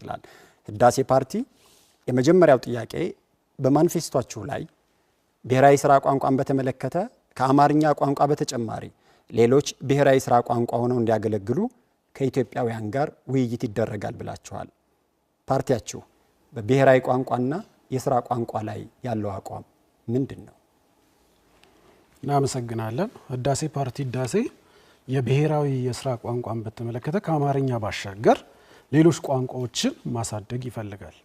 ይቀጥላል። ህዳሴ ፓርቲ የመጀመሪያው ጥያቄ በማኒፌስቶአችሁ ላይ ብሔራዊ ስራ ቋንቋን በተመለከተ ከአማርኛ ቋንቋ በተጨማሪ ሌሎች ብሔራዊ ስራ ቋንቋ ሆነው እንዲያገለግሉ ከኢትዮጵያውያን ጋር ውይይት ይደረጋል ብላችኋል። ፓርቲያችሁ በብሔራዊ ቋንቋና የስራ ቋንቋ ላይ ያለው አቋም ምንድነው? እናመሰግናለን። ህዳሴ ፓርቲ ህዳሴ የብሔራዊ የስራ ቋንቋን በተመለከተ ከአማርኛ ባሻገር ሌሎች ቋንቋዎችን ማሳደግ ይፈልጋል።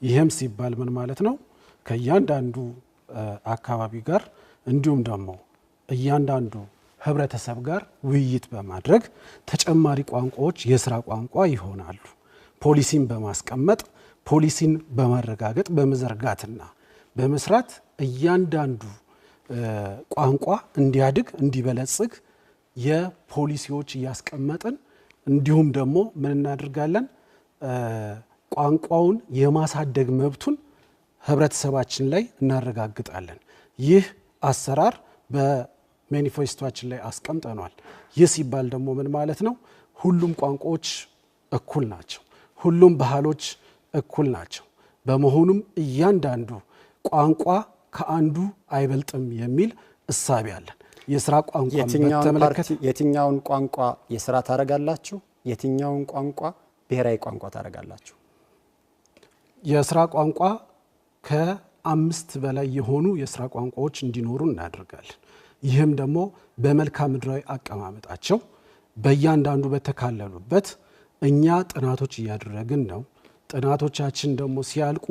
ይህም ሲባል ምን ማለት ነው? ከእያንዳንዱ አካባቢ ጋር እንዲሁም ደግሞ እያንዳንዱ ህብረተሰብ ጋር ውይይት በማድረግ ተጨማሪ ቋንቋዎች የስራ ቋንቋ ይሆናሉ። ፖሊሲን በማስቀመጥ ፖሊሲን በማረጋገጥ በመዘርጋትና በመስራት እያንዳንዱ ቋንቋ እንዲያድግ እንዲበለጽግ የፖሊሲዎች እያስቀመጥን እንዲሁም ደግሞ ምን እናደርጋለን? ቋንቋውን የማሳደግ መብቱን ህብረተሰባችን ላይ እናረጋግጣለን። ይህ አሰራር በማኒፌስቶአችን ላይ አስቀምጠናል። ይህ ሲባል ደግሞ ምን ማለት ነው? ሁሉም ቋንቋዎች እኩል ናቸው። ሁሉም ባህሎች እኩል ናቸው። በመሆኑም እያንዳንዱ ቋንቋ ከአንዱ አይበልጥም የሚል እሳቤ አለን። የስራ ቋንቋ በተመለከተ የትኛውን ቋንቋ የስራ ታረጋላችሁ? የትኛውን ቋንቋ ብሔራዊ ቋንቋ ታረጋላችሁ? የስራ ቋንቋ ከ5 በላይ የሆኑ የስራ ቋንቋዎች እንዲኖሩ እናደርጋለን። ይህም ደግሞ በመልክዓ ምድራዊ አቀማመጣቸው በእያንዳንዱ በተካለሉበት እኛ ጥናቶች እያደረግን ነው። ጥናቶቻችን ደግሞ ሲያልቁ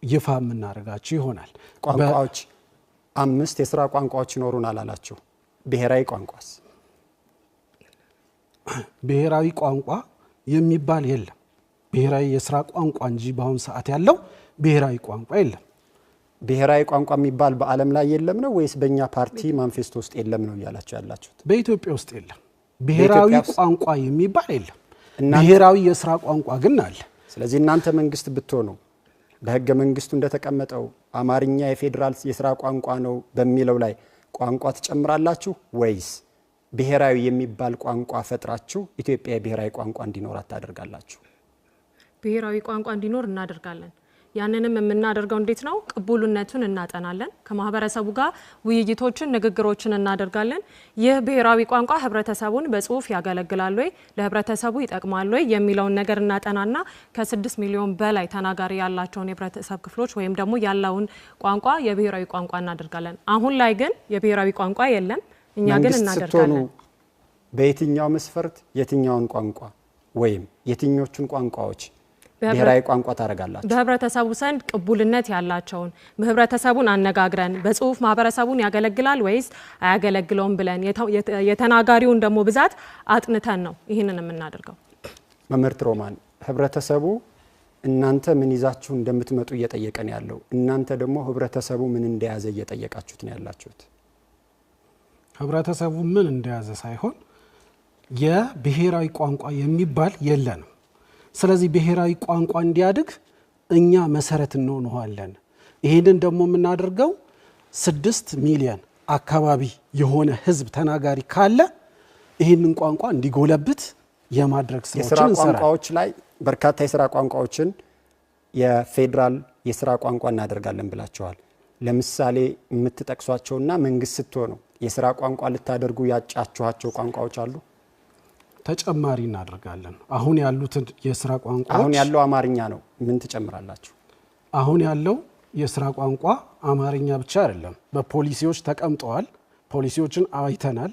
ይፋ የምናደርጋቸው ይሆናል። ቋንቋዎች 5 የስራ ቋንቋዎች ይኖሩናል አላችሁ። ብሔራዊ ቋንቋስ? ብሔራዊ ቋንቋ የሚባል የለም። ብሔራዊ የስራ ቋንቋ እንጂ በአሁኑ ሰዓት ያለው ብሔራዊ ቋንቋ የለም። ብሔራዊ ቋንቋ የሚባል በዓለም ላይ የለም ነው ወይስ በእኛ ፓርቲ ማኒፌስቶ ውስጥ የለም ነው እያላችሁ ያላችሁት? በኢትዮጵያ ውስጥ የለም። ብሔራዊ ቋንቋ የሚባል የለም። ብሔራዊ የስራ ቋንቋ ግን አለ። ስለዚህ እናንተ መንግስት ብትሆኑ በህገ መንግስቱ እንደተቀመጠው አማርኛ የፌዴራል የስራ ቋንቋ ነው በሚለው ላይ ቋንቋ ትጨምራላችሁ ወይስ ብሔራዊ የሚባል ቋንቋ ፈጥራችሁ ኢትዮጵያ የብሔራዊ ቋንቋ እንዲኖራት ታደርጋላችሁ? ብሔራዊ ቋንቋ እንዲኖር እናደርጋለን። ያንንም የምናደርገው እንዴት ነው? ቅቡልነቱን እናጠናለን። ከማህበረሰቡ ጋር ውይይቶችን፣ ንግግሮችን እናደርጋለን። ይህ ብሔራዊ ቋንቋ ህብረተሰቡን በጽሁፍ ያገለግላል ወይ፣ ለህብረተሰቡ ይጠቅማል ወይ የሚለውን ነገር እናጠናና ከ6 ሚሊዮን በላይ ተናጋሪ ያላቸውን የህብረተሰብ ክፍሎች ወይም ደግሞ ያለውን ቋንቋ የብሔራዊ ቋንቋ እናደርጋለን። አሁን ላይ ግን የብሔራዊ ቋንቋ የለም። እኛ ግን እናደርጋለን። በየትኛው መስፈርት የትኛውን ቋንቋ ወይም የትኞቹን ቋንቋዎች ብሔራዊ ቋንቋ ታረጋላችሁ? በህብረተሰቡ ዘንድ ቅቡልነት ያላቸውን ህብረተሰቡን አነጋግረን በጽሁፍ ማህበረሰቡን ያገለግላል ወይስ አያገለግለውም ብለን የተናጋሪውን ደግሞ ብዛት አጥንተን ነው ይህንን የምናደርገው። መምህርት ሮማን፣ ህብረተሰቡ እናንተ ምን ይዛችሁ እንደምትመጡ እየጠየቀን ያለው፣ እናንተ ደግሞ ህብረተሰቡ ምን እንደያዘ እየጠየቃችሁት ነው ያላችሁት። ህብረተሰቡ ምን እንደያዘ ሳይሆን የብሔራዊ ቋንቋ የሚባል የለንም። ስለዚህ ብሔራዊ ቋንቋ እንዲያድግ እኛ መሰረት እንሆናለን። ይሄንን ደግሞ የምናደርገው 6 ሚሊዮን አካባቢ የሆነ ህዝብ ተናጋሪ ካለ ይሄንን ቋንቋ እንዲጎለብት የማድረግ ስራዎችን እንሰራለን። የስራ ቋንቋዎች ላይ በርካታ የስራ ቋንቋዎችን የፌዴራል የስራ ቋንቋ እናደርጋለን ብላችኋል። ለምሳሌ የምትጠቅሷቸውና መንግስት ስትሆኑ የስራ ቋንቋ ልታደርጉ ያጫችኋቸው ቋንቋዎች አሉ? ተጨማሪ እናደርጋለን። አሁን ያሉትን የስራ ቋንቋዎች አሁን ያለው አማርኛ ነው። ምን ትጨምራላችሁ? አሁን ያለው የስራ ቋንቋ አማርኛ ብቻ አይደለም። በፖሊሲዎች ተቀምጠዋል። ፖሊሲዎችን አይተናል፣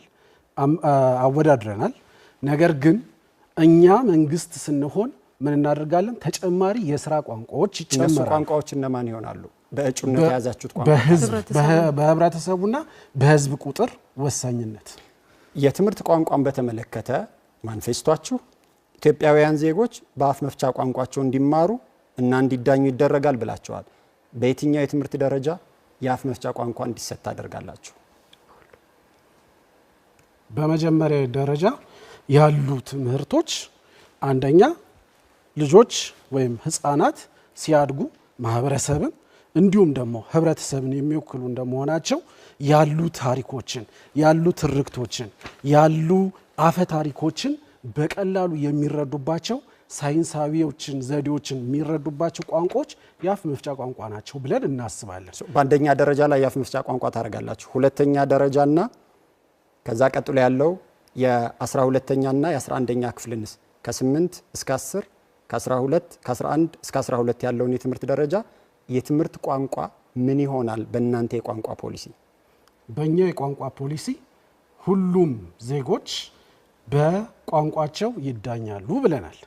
አወዳድረናል። ነገር ግን እኛ መንግስት ስንሆን ምን እናደርጋለን? ተጨማሪ የስራ ቋንቋዎች ይጨምራሉ። እነሱ ቋንቋዎች እነማን ይሆናሉ? በእጩነት የያዛችሁት ቋንቋ በህብረተሰቡና በህዝብ ቁጥር ወሳኝነት። የትምህርት ቋንቋን በተመለከተ ማኒፌስቶአችሁ ኢትዮጵያውያን ዜጎች በአፍ መፍቻ ቋንቋቸው እንዲማሩ እና እንዲዳኙ ይደረጋል ብላችኋል። በየትኛው የትምህርት ደረጃ የአፍ መፍቻ ቋንቋ እንዲሰጥ ታደርጋላችሁ? በመጀመሪያ ደረጃ ያሉ ትምህርቶች አንደኛ ልጆች ወይም ህፃናት ሲያድጉ ማህበረሰብን እንዲሁም ደግሞ ህብረተሰብን የሚወክሉ እንደመሆናቸው ያሉ ታሪኮችን፣ ያሉ ትርክቶችን፣ ያሉ አፈ ታሪኮችን በቀላሉ የሚረዱባቸው ሳይንሳዊዎችን ዘዴዎችን የሚረዱባቸው ቋንቋዎች የአፍ መፍቻ ቋንቋ ናቸው ብለን እናስባለን። በአንደኛ ደረጃ ላይ የአፍ መፍቻ ቋንቋ ታደርጋላችሁ። ሁለተኛ ደረጃና ከዛ ቀጥሎ ያለው የ12ኛና የ11ኛ ክፍልንስ ከ8 እስከ 10 ከ12 ከ11 እስከ 12 ያለውን የትምህርት ደረጃ የትምህርት ቋንቋ ምን ይሆናል? በእናንተ የቋንቋ ፖሊሲ? በእኛ የቋንቋ ፖሊሲ ሁሉም ዜጎች በቋንቋቸው ይዳኛሉ ብለናል።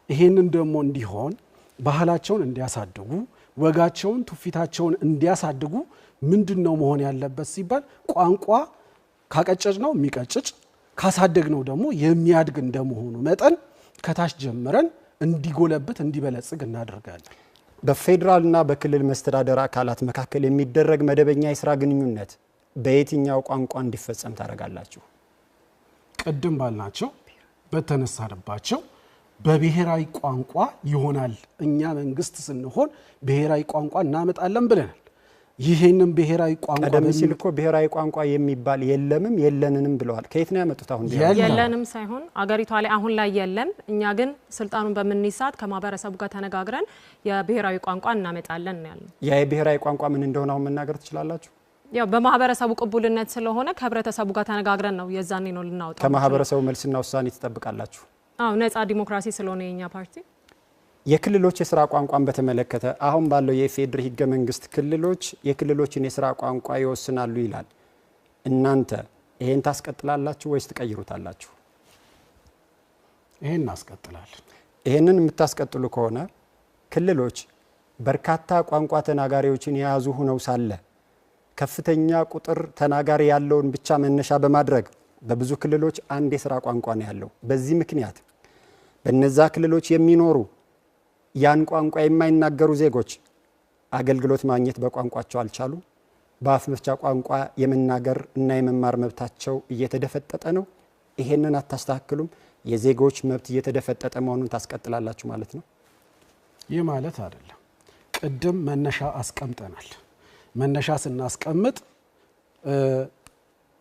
ይሄንን ደግሞ እንዲሆን ባህላቸውን እንዲያሳድጉ፣ ወጋቸውን፣ ትውፊታቸውን እንዲያሳድጉ ምንድነው መሆን ያለበት ሲባል ቋንቋ ካቀጨጭ ነው የሚቀጭጭ ካሳደግ ነው ደግሞ የሚያድግ እንደመሆኑ መጠን ከታች ጀምረን እንዲጎለበት እንዲበለጽግ እናደርጋለን። በፌዴራልና በክልል መስተዳደር አካላት መካከል የሚደረግ መደበኛ የስራ ግንኙነት በየትኛው ቋንቋ እንዲፈጸም ታደርጋላችሁ? ቅድም ባልናቸው በተነሳንባቸው በብሔራዊ ቋንቋ ይሆናል። እኛ መንግስት ስንሆን ብሔራዊ ቋንቋ እናመጣለን ብለናል። ይሄንን ብሔራዊ ቋንቋ ቀደም ሲል እኮ ብሔራዊ ቋንቋ የሚባል የለምም የለንንም ብለዋል። ከየት ነው ያመጡት? አሁን የለንም ሳይሆን አገሪቷ ላይ አሁን ላይ የለም። እኛ ግን ስልጣኑን በምንይሳት ከማህበረሰቡ ጋር ተነጋግረን የብሔራዊ ቋንቋ እናመጣለን ነው ያለው። ያ የብሔራዊ ቋንቋ ምን እንደሆነ አሁን መናገር ትችላላችሁ? ያው በማህበረሰቡ ቅቡልነት ስለሆነ ከህብረተሰቡ ጋር ተነጋግረን ነው የዛኔ ነው ልናወጣው። ከማህበረሰቡ መልስና ውሳኔ ትጠብቃላችሁ? አዎ፣ ነፃ ዲሞክራሲ ስለሆነ የኛ ፓርቲ። የክልሎች የስራ ቋንቋን በተመለከተ አሁን ባለው የኢፌዴሪ ህገ መንግስት ክልሎች የክልሎችን የስራ ቋንቋ ይወስናሉ ይላል። እናንተ ይሄን ታስቀጥላላችሁ ወይስ ትቀይሩታላችሁ? ይሄን እናስቀጥላለን። ይሄንን የምታስቀጥሉ ከሆነ ክልሎች በርካታ ቋንቋ ተናጋሪዎችን የያዙ ሆነው ሳለ ከፍተኛ ቁጥር ተናጋሪ ያለውን ብቻ መነሻ በማድረግ በብዙ ክልሎች አንድ የስራ ቋንቋ ነው ያለው። በዚህ ምክንያት በነዛ ክልሎች የሚኖሩ ያን ቋንቋ የማይናገሩ ዜጎች አገልግሎት ማግኘት በቋንቋቸው አልቻሉ። በአፍ መፍቻ ቋንቋ የመናገር እና የመማር መብታቸው እየተደፈጠጠ ነው። ይሄንን አታስተካክሉም? የዜጎች መብት እየተደፈጠጠ መሆኑን ታስቀጥላላችሁ ማለት ነው? ይህ ማለት አይደለም። ቅድም መነሻ አስቀምጠናል። መነሻ ስናስቀምጥ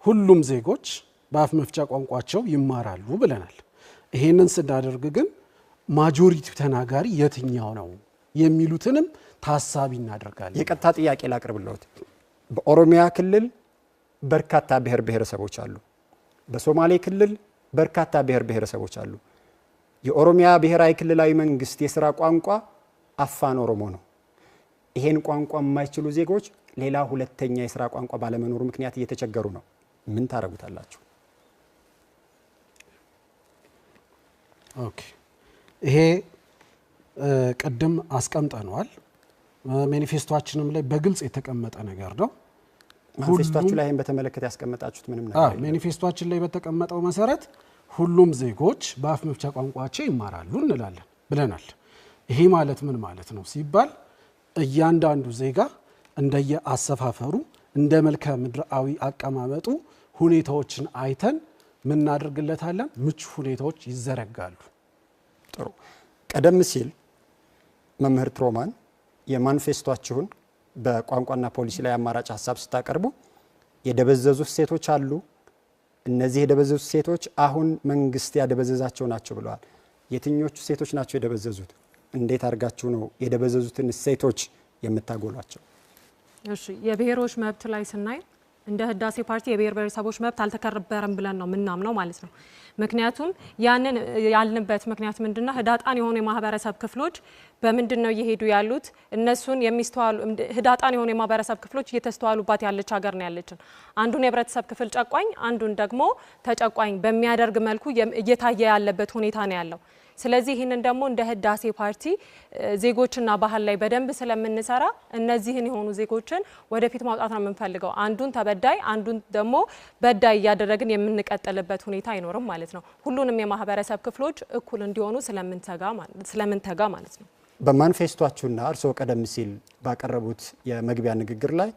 ሁሉም ዜጎች በአፍ መፍቻ ቋንቋቸው ይማራሉ ብለናል። ይሄንን ስናደርግ ግን ማጆሪቲ ተናጋሪ የትኛው ነው የሚሉትንም ታሳቢ እናደርጋለን። የቀጥታ ጥያቄ ላቅርብልዎት። በኦሮሚያ ክልል በርካታ ብሔር ብሔረሰቦች አሉ። በሶማሌ ክልል በርካታ ብሔር ብሔረሰቦች አሉ። የኦሮሚያ ብሔራዊ ክልላዊ መንግስት የስራ ቋንቋ አፋን ኦሮሞ ነው። ይሄን ቋንቋ የማይችሉ ዜጎች ሌላ ሁለተኛ የስራ ቋንቋ ባለመኖሩ ምክንያት እየተቸገሩ ነው። ምን ታረጉታላችሁ? ኦኬ፣ ይሄ ቅድም አስቀምጠነዋል። ማኒፌስቶአችንም ላይ በግልጽ የተቀመጠ ነገር ነው። ማኒፌስቶአችሁ ላይ ይሄን በተመለከተ ያስቀመጣችሁት ምንም ነገር የለም? ማኒፌስቶአችን ላይ በተቀመጠው መሰረት ሁሉም ዜጎች በአፍ መፍቻ ቋንቋቸው ይማራሉ እንላለን ብለናል። ይሄ ማለት ምን ማለት ነው ሲባል እያንዳንዱ ዜጋ እንደየ አሰፋፈሩ እንደ መልክዓ ምድራዊ አቀማመጡ ሁኔታዎችን አይተን ምን እናደርግለታለን? ምቹ ሁኔታዎች ይዘረጋሉ። ጥሩ። ቀደም ሲል መምህር ትሮማን የማኒፌስቶአችሁን በቋንቋና ፖሊሲ ላይ አማራጭ ሀሳብ ስታቀርቡ የደበዘዙ ሴቶች አሉ፣ እነዚህ የደበዘዙ ሴቶች አሁን መንግስት ያደበዘዛቸው ናቸው ብለዋል። የትኞቹ ሴቶች ናቸው የደበዘዙት? እንዴት አድርጋችሁ ነው የደበዘዙትን ሴቶች የምታጎሏቸው? እሺ፣ የብሔሮች መብት ላይ ስናይ እንደ ህዳሴ ፓርቲ የብሔር ብሔረሰቦች መብት አልተከበረም ብለን ነው ምናምነው ማለት ነው። ምክንያቱም ያንን ያልንበት ምክንያት ምንድነው? ህዳጣን የሆኑ የማህበረሰብ ክፍሎች በምንድነው እየሄዱ ያሉት? እነሱን የሚስተዋሉ ህዳጣን የሆኑ የማህበረሰብ ክፍሎች እየተስተዋሉባት ያለች ሀገር ነው ያለችን። አንዱን የህብረተሰብ ክፍል ጨቋኝ፣ አንዱን ደግሞ ተጨቋኝ በሚያደርግ መልኩ እየታየ ያለበት ሁኔታ ነው ያለው። ስለዚህ ይህንን ደግሞ እንደ ህዳሴ ፓርቲ ዜጎችና ባህል ላይ በደንብ ስለምንሰራ እነዚህን የሆኑ ዜጎችን ወደፊት ማውጣት ነው የምንፈልገው። አንዱን ተበዳይ አንዱን ደግሞ በዳይ እያደረግን የምንቀጥልበት ሁኔታ አይኖርም ማለት ነው። ሁሉንም የማህበረሰብ ክፍሎች እኩል እንዲሆኑ ስለምንተጋ ማለት ነው። በማኒፌስቶአችሁና እርስዎ ቀደም ሲል ባቀረቡት የመግቢያ ንግግር ላይ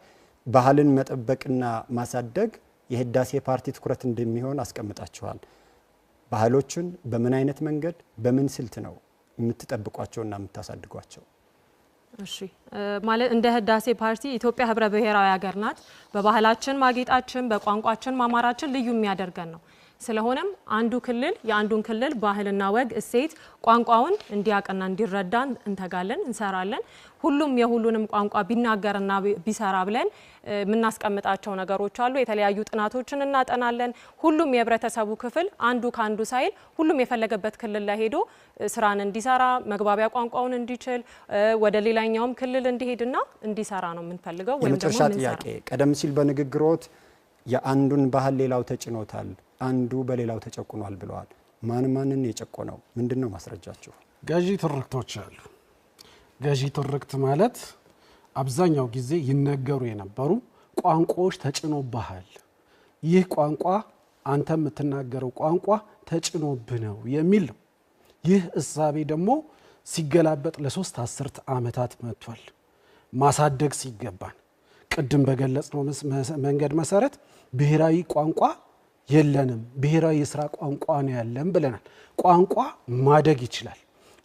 ባህልን መጠበቅና ማሳደግ የህዳሴ ፓርቲ ትኩረት እንደሚሆን አስቀምጣችኋል። ባህሎችን በምን አይነት መንገድ በምን ስልት ነው የምትጠብቋቸውና የምታሳድጓቸው? እሺ፣ ማለት እንደ ህዳሴ ፓርቲ ኢትዮጵያ ህብረ ብሔራዊ ሀገር ናት። በባህላችን ማጌጣችን፣ በቋንቋችን ማማራችን ልዩ የሚያደርገን ነው። ስለሆነም አንዱ ክልል የአንዱን ክልል ባህልና ወግ እሴት ቋንቋውን እንዲያቀና እንዲረዳ እንተጋለን እንሰራለን ሁሉም የሁሉንም ቋንቋ ቢናገርና ቢሰራ ብለን ምናስቀምጣቸው ነገሮች አሉ የተለያዩ ጥናቶችን እናጠናለን ሁሉም የህብረተሰቡ ክፍል አንዱ ካንዱ ሳይል ሁሉም የፈለገበት ክልል ላይ ሄዶ ስራን እንዲሰራ መግባቢያ ቋንቋውን እንዲችል ወደ ሌላኛውም ክልል እንዲሄድና እንዲሰራ ነው የምንፈልገው ወይም ደግሞ የመጨረሻ ጥያቄ ቀደም ሲል በንግግሮት የአንዱን ባህል ሌላው ተጭኖታል አንዱ በሌላው ተጨቁኗል ብለዋል ማንን የጨቆነው ምንድነው ማስረጃችሁ ገዢ ትርክቶች አሉ ገዢ ትርክት ማለት አብዛኛው ጊዜ ይነገሩ የነበሩ ቋንቋዎች ተጭኖብሃል ይህ ቋንቋ አንተ የምትናገረው ቋንቋ ተጭኖብህ ነው የሚል ነው ይህ እሳቤ ደግሞ ሲገላበጥ ለሶስት አስርት ዓመታት መጥቷል ማሳደግ ሲገባን ቅድም በገለጽነው መንገድ መሰረት ብሔራዊ ቋንቋ የለንም ብሔራዊ የሥራ ቋንቋ ነው ያለን ብለናል ቋንቋ ማደግ ይችላል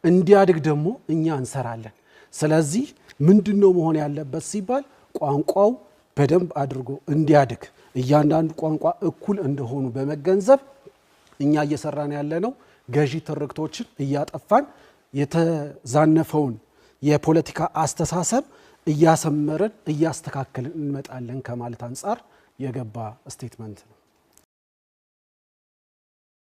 እንዲያድግ ደግሞ እኛ እንሰራለን ስለዚህ ምንድነው መሆን ያለበት ሲባል ቋንቋው በደንብ አድርጎ እንዲያድግ እያንዳንዱ ቋንቋ እኩል እንደሆኑ በመገንዘብ እኛ እየሰራን ያለነው ገዢ ትርክቶችን እያጠፋን የተዛነፈውን የፖለቲካ አስተሳሰብ እያሰመረን እያስተካከልን እንመጣለን ከማለት አንፃር የገባ ስቴትመንት ነው